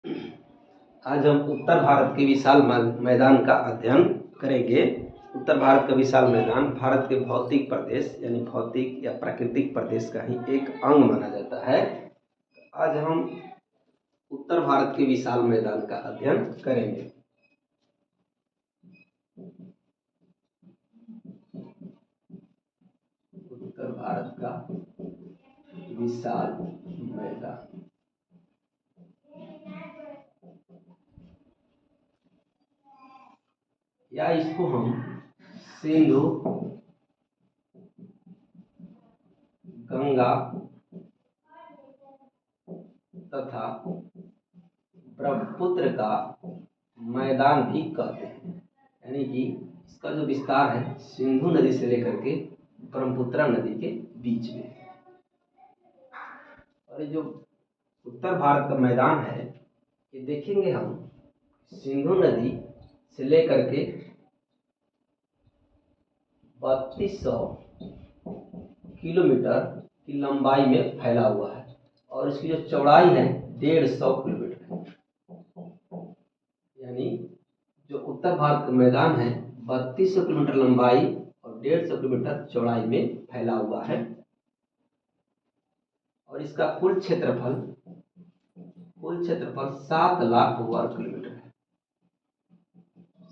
आज हम उत्तर भारत के विशाल मैदान का अध्ययन करेंगे। उत्तर भारत का विशाल मैदान भारत के भौतिक प्रदेश यानी भौतिक या प्राकृतिक प्रदेश का ही एक अंग माना जाता है। आज हम उत्तर भारत के विशाल मैदान का अध्ययन करेंगे। उत्तर भारत का विशाल मैदान, या इसको हम सिंधु, गंगा तथा ब्रह्मपुत्र का मैदान भी कहते हैं। यानी कि इसका जो विस्तार है सिंधु नदी से लेकर के ब्रह्मपुत्र नदी के बीच में। और ये जो उत्तर भारत का मैदान है ये देखेंगे हम सिंधु नदी से लेकर के 3200 किलोमीटर की लंबाई में फैला हुआ है और इसकी जो चौड़ाई है 150 किलोमीटर है। यानी जो उत्तर भारत का मैदान है 3200 किलोमीटर लंबाई और 150 किलोमीटर चौड़ाई में फैला हुआ है। और इसका कुल क्षेत्रफल 7 लाख वर्ग किलोमीटर है।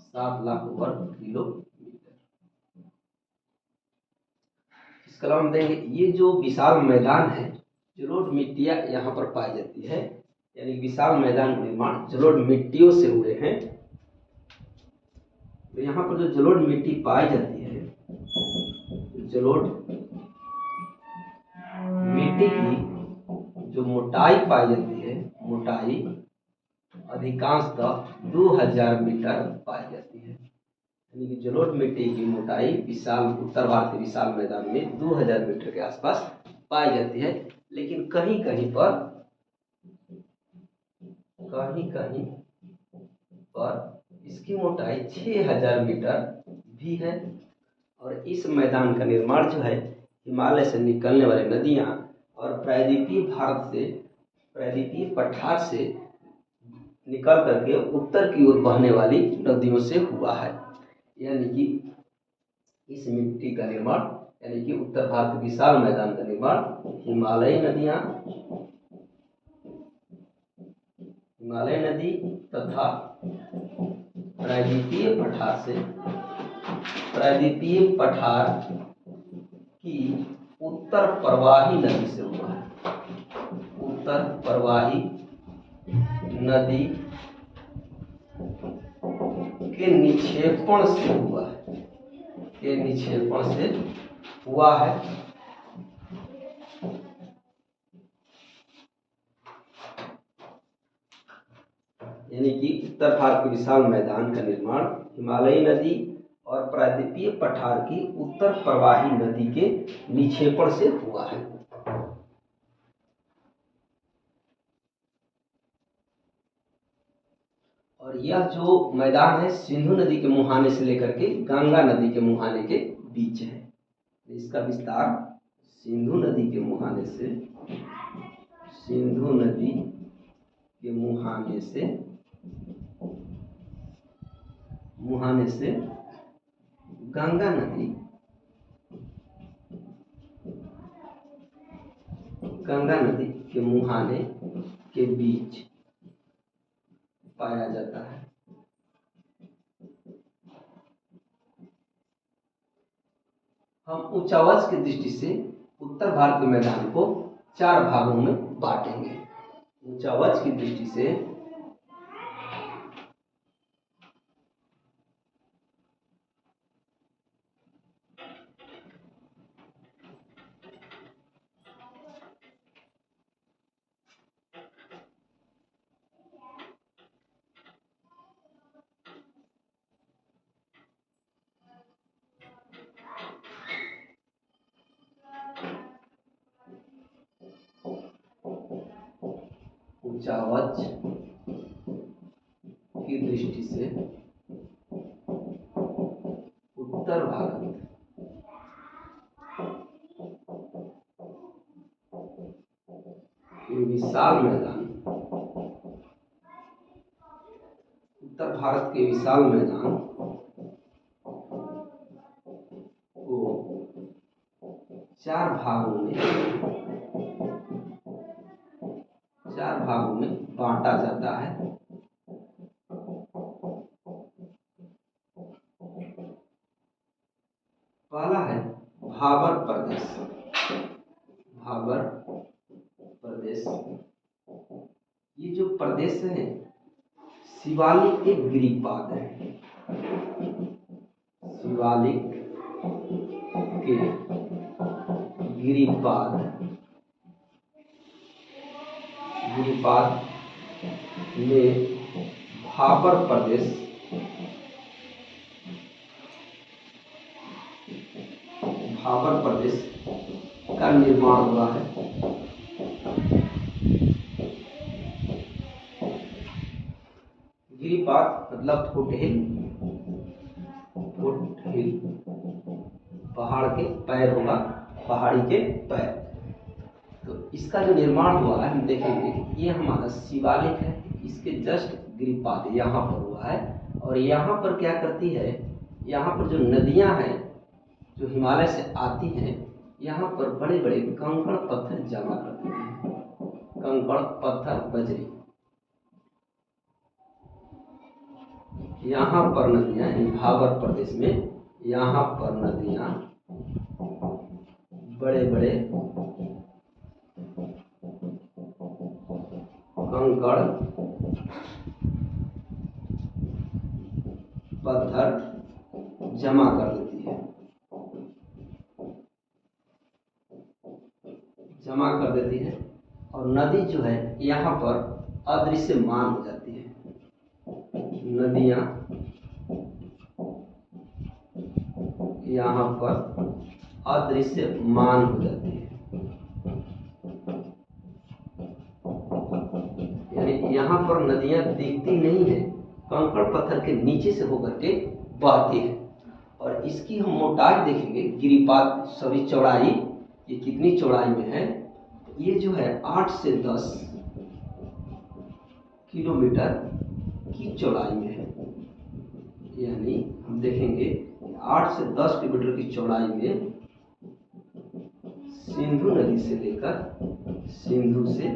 7 लाख वर्ग किलोमीटर। इसके अलावा हम देखेंगे ये जो विशाल मैदान है जलोढ़ मिट्टियां यहाँ पर पाई जाती है। यानी विशाल मैदान का निर्माण जलोढ़ मिट्टियों से हुए हैं। तो यहाँ पर जो जलोढ़ मिट्टी पाई जाती है, जलोढ़ मिट्टी की जो मोटाई पाई जाती है, मोटाई अधिकांशतः 2000 मीटर पाई जाती है। यानी कि जलोढ़ मिट्टी की मोटाई विशाल उत्तर भारत के विशाल मैदान में 2000 मीटर के आसपास पाई जाती है। लेकिन कहीं कहीं पर इसकी मोटाई 6000 मीटर भी है। और इस मैदान का निर्माण जो है हिमालय से निकलने वाली नदियां और प्रायद्वीपीय पठार से निकल करके उत्तर की ओर बहने वाली नदियों से हुआ है। यानी कि इस मिट्टी का निर्माण, यानी कि उत्तर भारत के विशाल मैदान का निर्माण हिमालय नदी तथा प्रायद्वीपीय पठार की उत्तर प्रवाही नदी से हुआ है। उत्तर प्रवाही नदी के निक्षेपण से हुआ है। यानी कि उत्तर भारत के विशाल मैदान का निर्माण हिमालयी नदी और प्रायद्वीपीय पठार की उत्तर प्रवाही नदी के निक्षेपण से हुआ है। और यह जो मैदान है सिंधु नदी के मुहाने से लेकर के गंगा नदी के मुहाने के बीच है। इसका विस्तार सिंधु नदी के मुहाने से गंगा नदी के मुहाने के बीच पाया जाता है। हम ऊंचावच की दृष्टि से उत्तर भारत के मैदान को 4 भागों में बांटेंगे। ऊंचावच की दृष्टि से ऊंचावच की दृष्टि से उत्तर भारत के विशाल मैदान उत्तर भारत के विशाल मैदान को चार भागों में बांटा जाता है। पहला है भाबर प्रदेश। भाबर प्रदेश, ये जो प्रदेश है शिवालिक के गिरिपाद है। शिवालिक के गिरिपाद में भाबर प्रदेश का निर्माण हुआ है। गिरिपाद मतलब फुटहिल, पहाड़ के पैर होगा, पहाड़ी के पैर। तो इसका जो निर्माण हुआ है हम देखेंगे कि ये हमारा शिवालिक है, इसके जस्ट गिरिपाद यहाँ पर हुआ है। और यहाँ पर क्या करती है, यहाँ पर जो नदियाँ हैं जो हिमालय से आती हैं, यहाँ पर बड़े बड़े कंकड़ पत्थर जमा करते हैं। कंकड़ पत्थर बजरी, यहाँ पर नदियाँ भाबर प्रदेश में, यहाँ पर नदियाँ बड़े बड़े कंकड़ पत्थर जमा कर देती है, और नदी जो है यहाँ पर अदृश्यमान हो जाती है। नदियाँ यहाँ पर अदृश्यमान हो जाती है, यानी यहाँ पर नदियाँ दिखती नहीं है, कंकड़ पत्थर के नीचे से होकर के बहती है। और इसकी हम मोटाई देखेंगे, गिरिपाद सभी चौड़ाई, ये कितनी चौड़ाई में है, ये जो है 8 से 10 किलोमीटर की चौड़ाई में है। यानी हम देखेंगे 8 से 10 किलोमीटर की चौड़ाई में सिंधु नदी से लेकर सिंधु से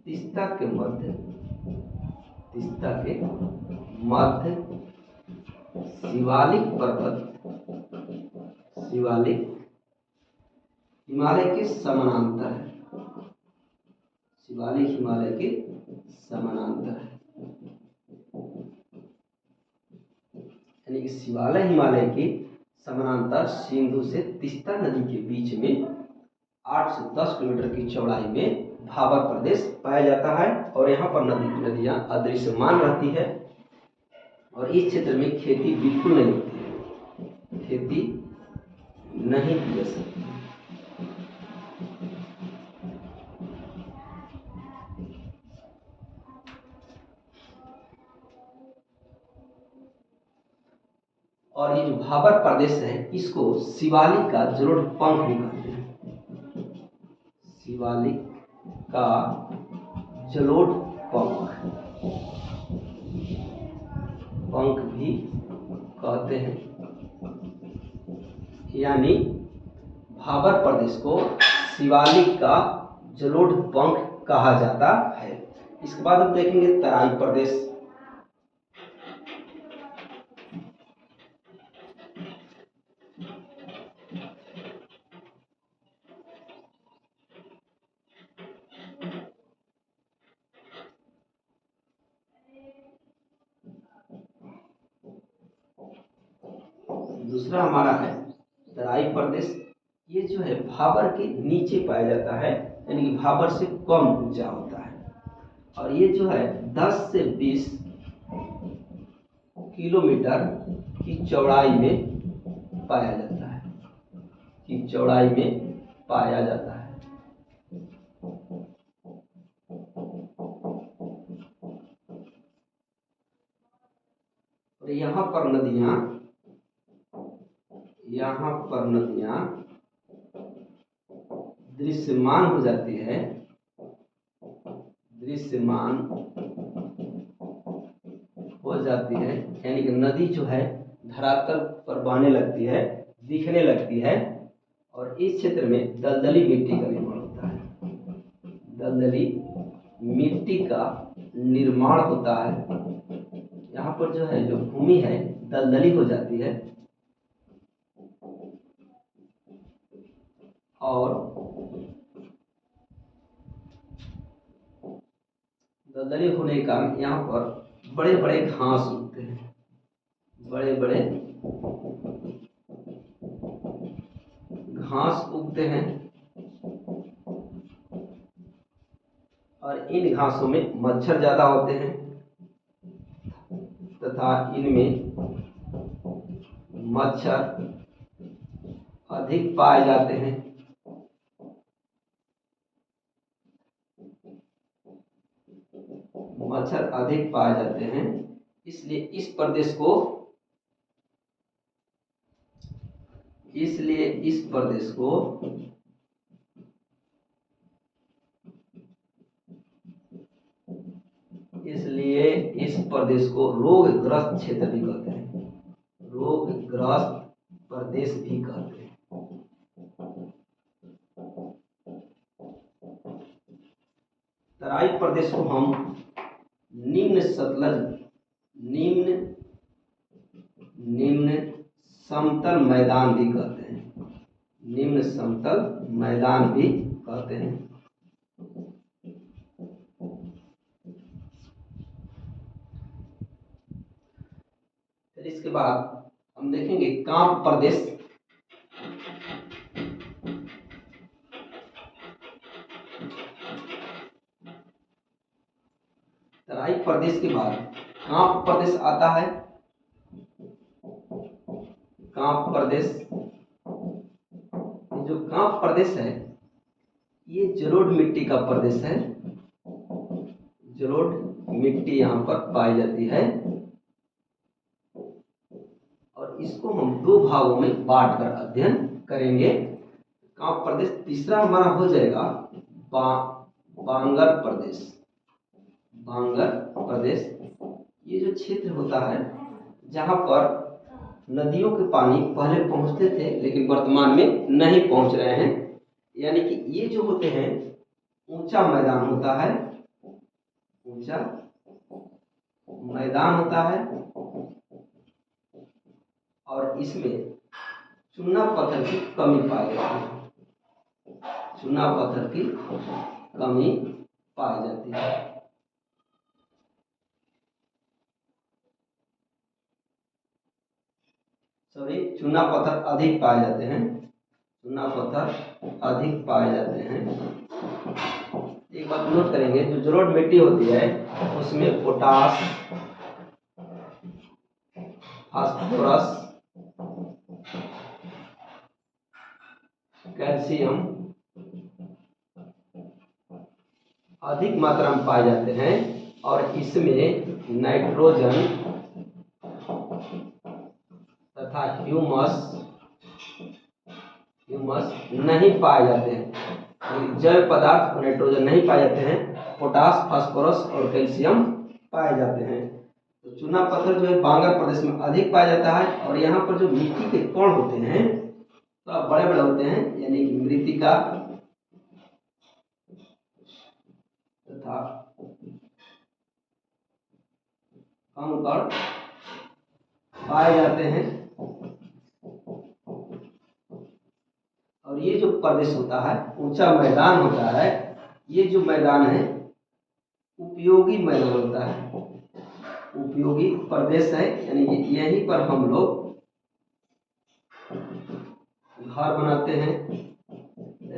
तीस्ता के मध्य शिवालिक पर्वत, शिवालिक हिमालय के समानांतर है। शिवालिक हिमालय के समानांतर है, यानी कि शिवालय हिमालय के समानांतर सिंधु से तीस्ता नदी के बीच में 8 से 10 किलोमीटर की चौड़ाई में भाबर प्रदेश पाया जाता है। और यहाँ पर नदियाँ अदृश्यमान रहती है, और इस क्षेत्र में खेती बिल्कुल नहीं होती है, खेती नहीं की जा सकती। और ये जो भाबर प्रदेश है इसको शिवालिक का जलोढ़ पंख भी कहते हैं। शिवालिक का जलोढ़ पंख भी कहते हैं, यानी भाबर प्रदेश को शिवालिक का जलोढ़ पंख कहा जाता है। इसके बाद हम देखेंगे तराई प्रदेश। दूसरा हमारा है तराई प्रदेश। ये जो है भाबर के नीचे पाया जाता है, यानी कि भाबर से कम ऊंचा होता है। और ये जो है 10 से 20 किलोमीटर की चौड़ाई में पाया जाता है, और यहाँ पर नदियाँ दृश्यमान हो जाती है, हो जाती है, यानी कि नदी जो है धरातल पर बहने लगती है, दिखने लगती है, और इस क्षेत्र में दलदली मिट्टी का निर्माण होता है। दलदली मिट्टी का निर्माण होता है। यहाँ पर जो है, जो भूमि है दलदली हो जाती है, और दलदली होने के कारण यहाँ पर बड़े बड़े घास उगते हैं, बड़े बड़े घास उगते हैं, और इन घासों में मच्छर ज्यादा होते हैं तथा इनमें मच्छर अधिक पाए जाते हैं। मच्छर अधिक पाए जाते हैं, इसलिए इस प्रदेश को रोगग्रस्त क्षेत्र भी कहते हैं, रोगग्रस्त प्रदेश भी कहते हैं। तराई प्रदेश को हम निम्न समतल मैदान भी कहते हैं, निम्न समतल मैदान भी कहते हैं। फिर इसके बाद हम देखेंगे कांप प्रदेश। तराई प्रदेश के बाद कांप प्रदेश आता है। कांप प्रदेश, जो कांप प्रदेश है ये जलोढ़ मिट्टी का प्रदेश है। जलोढ़ मिट्टी यहाँ पर पाई जाती है, और इसको हम दो भागों में बांटकर अध्ययन करेंगे। कांप प्रदेश तीसरा हमारा हो जाएगा बांगर प्रदेश। बांगर प्रदेश ये जो क्षेत्र होता है जहाँ पर नदियों के पानी पहले पहुंचते थे लेकिन वर्तमान में नहीं पहुंच रहे हैं, यानी कि ये जो होते हैं ऊंचा मैदान होता है, ऊंचा मैदान होता है, और इसमें चूना पत्थर की कमी पाई जाती है। चूना पत्थर की कमी पाई जाती है। चूना पत्थर अधिक पाए जाते हैं, चूना पत्थर अधिक पाए जाते हैं। एक बात नोट करेंगे, जो जलोढ़ मिट्टी होती है उसमें पोटास, फास्फोरस, कैल्शियम अधिक मात्रा में पाए जाते हैं, और इसमें नाइट्रोजन तथा ह्यूमस नहीं पाए जाते हैं। जैव पदार्थ नाइट्रोजन नहीं पाए जाते हैं, पोटास, फास्फोरस और कैल्शियम पाए जाते हैं। तो चूना पत्थर जो है बांगर प्रदेश में अधिक पाया जाता है, और यहाँ पर जो मिट्टी के कण होते हैं तो बड़े बड़े होते हैं, यानी कि मृत्तिका तथा कंकड़ पाए जाते हैं। और ये जो प्रदेश होता है ऊंचा मैदान होता है, ये जो मैदान है उपयोगी मैदान होता है, उपयोगी प्रदेश है, यानी कि यहीं पर हम लोग घर बनाते हैं।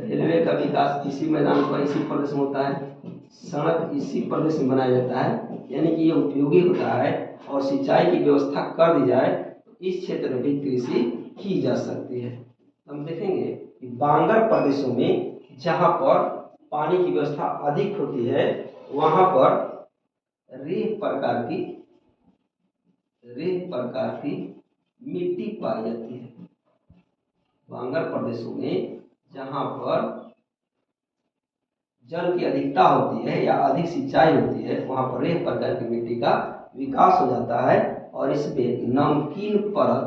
रेलवे का विकास इसी मैदान पर, इसी प्रदेश में होता है। सड़क इसी प्रदेश में बनाया जाता है, यानी कि ये उपयोगी होता है। और सिंचाई की व्यवस्था कर दी जाए तो इस क्षेत्र में भी कृषि की जा सकती है। हम देखेंगे कि बांगर प्रदेशों में जहाँ पर पानी की व्यवस्था अधिक होती है वहाँ पर रेत प्रकार की मिट्टी पाई जाती है। बांगर प्रदेशों में जहाँ पर जल की अधिकता होती है या अधिक सिंचाई होती है वहाँ पर रेत प्रकार की मिट्टी का विकास हो जाता है और इसमें नमकीन परत,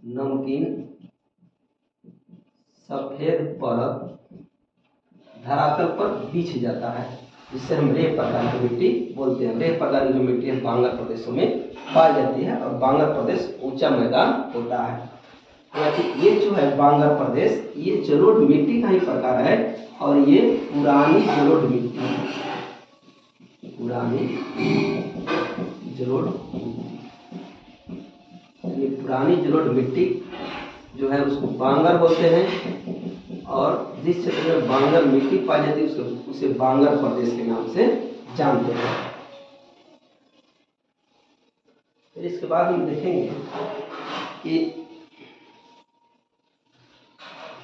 नमकीन सफेद परत धरातल पर बिछ जाता है, जिससे हम रेत प्रकार की मिट्टी बोलते हैं। रेत प्रकार की जो मिट्टी है बांगर प्रदेशों में पाई जाती है और बांगर प्रदेश ऊंचा मैदान होता है। ये जो है बांगर प्रदेश, ये जलोढ़ मिट्टी का ही प्रकार है और ये पुरानी जलोढ़ मिट्टी है, पुरानी जलोढ़ मिट्टी। ये पुरानी जलोढ़ मिट्टी जो है उसको बांगर बोलते हैं और जिस क्षेत्र में बांगर मिट्टी पाई जाती है उसे बांगर प्रदेश के नाम से जानते हैं। फिर इसके बाद हम देखेंगे कि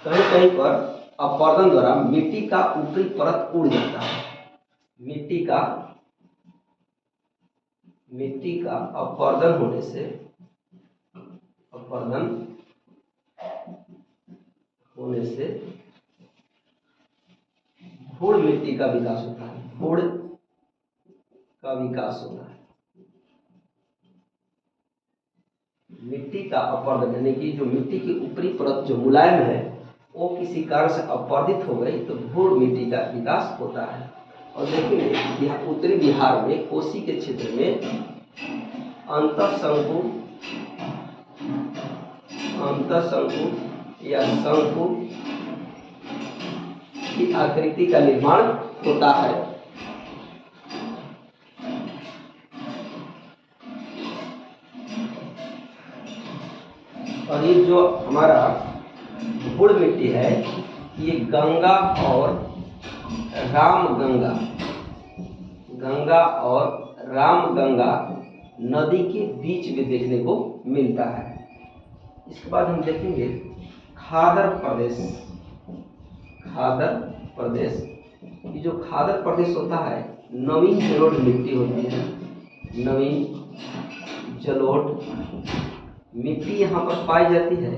कहीं कहीं पर अपरदन द्वारा मिट्टी का ऊपरी परत उड़ जाता है। मिट्टी का अपरदन होने से, अपरदन होने से भूड़ मिट्टी का विकास होता है, भूड़ का विकास होता है। मिट्टी का अपरदन यानी कि जो मिट्टी की ऊपरी परत जो मुलायम है वो किसी कारण से अपरदित हो गई तो भूड़ मिट्टी का विकास होता है। और देखेंगे उत्तरी बिहार में कोसी के क्षेत्र में अंतःशंकु या शंकु की आकृति का निर्माण होता है। और ये जो हमारा भूड़ मिट्टी है ये गंगा और रामगंगा नदी के बीच में देखने को मिलता है। इसके बाद हम देखेंगे खादर प्रदेश। ये जो खादर प्रदेश होता है नवीन जलोढ़ मिट्टी होती है, नवीन जलोढ़ मिट्टी यहाँ पर पाई जाती है।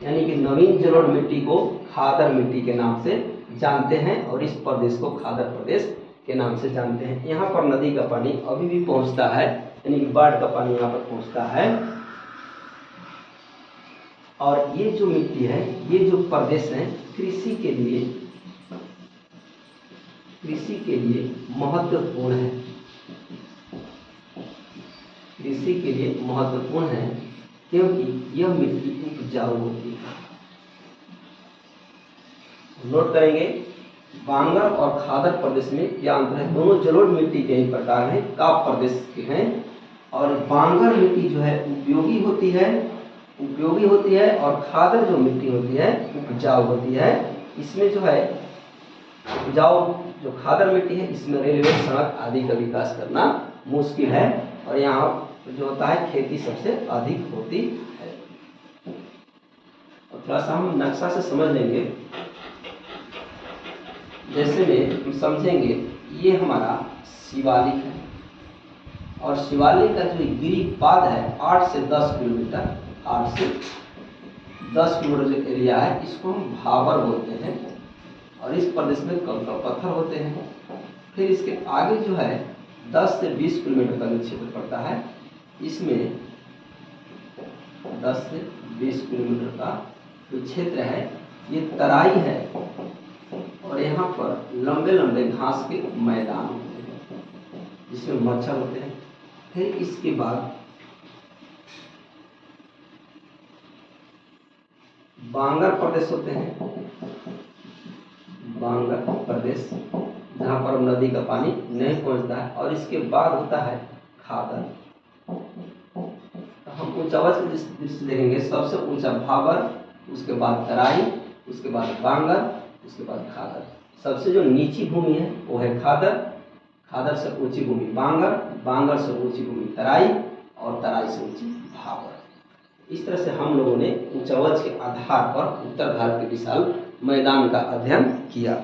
यानी कि नवीन जलोढ़ मिट्टी को खादर मिट्टी के नाम से जानते हैं और इस प्रदेश को खादर प्रदेश के नाम से जानते हैं। यहाँ पर नदी का पानी अभी भी पहुँचता है, यानी कि बाढ़ का पानी यहाँ पर पहुँचता है। और ये जो मिट्टी है, ये जो प्रदेश है कृषि के लिए महत्वपूर्ण है, कृषि के लिए महत्वपूर्ण है क्योंकि यह मिट्टी उपजाऊ होती है। नोट करेंगे बांगर और खादर प्रदेश में क्या अंतर है। दोनों जलोढ़ मिट्टी के ही प्रकार हैं, काप प्रदेश के हैं। और बांगर मिट्टी जो है उपयोगी होती है और खादर जो मिट्टी होती है उपजाऊ होती है। इसमें जो है उपजाऊ जो खादर मिट्टी है इसमें रेलवे, सड़क आदि का विकास करना मुश्किल है और यहाँ जो होता है खेती सबसे अधिक होती है। और थोड़ा सा हम नक्शा से समझ लेंगे। जैसे में हम समझेंगे ये हमारा शिवालिक है और शिवालिक का जो गिरिपाद है 8 से 10 किलोमीटर, 8 से 10 किलोमीटर जो एरिया है इसको हम भाबर बोलते हैं और इस प्रदेश में कंकड़ पत्थर होते हैं। फिर इसके आगे जो है 10 से 20 किलोमीटर का जो क्षेत्र पड़ता है इसमें 10 से 20 किलोमीटर का जो क्षेत्र है ये तराई है और यहाँ पर लंबे लंबे घास के मैदान होते हैं जिसमें मच्छर होते हैं। फिर इसके बाद बांगर प्रदेश होते हैं, बांगर प्रदेश जहाँ पर नदी का पानी नहीं पहुँचता है। और इसके बाद होता है खादर। तो हम ऊंचाई के दृष्टि देखेंगे, सबसे ऊंचा भाबर, उसके बाद तराई, उसके बाद बांगर, उसके बाद खादर। सबसे जो नीची भूमि है वो है खादर, खादर से ऊंची भूमि बांगर, बांगर से ऊंची भूमि तराई और तराई से ऊंची भाबर। इस तरह से हम लोगों ने ऊंचाई के आधार पर उत्तर भारत के विशाल मैदान का अध्ययन किया।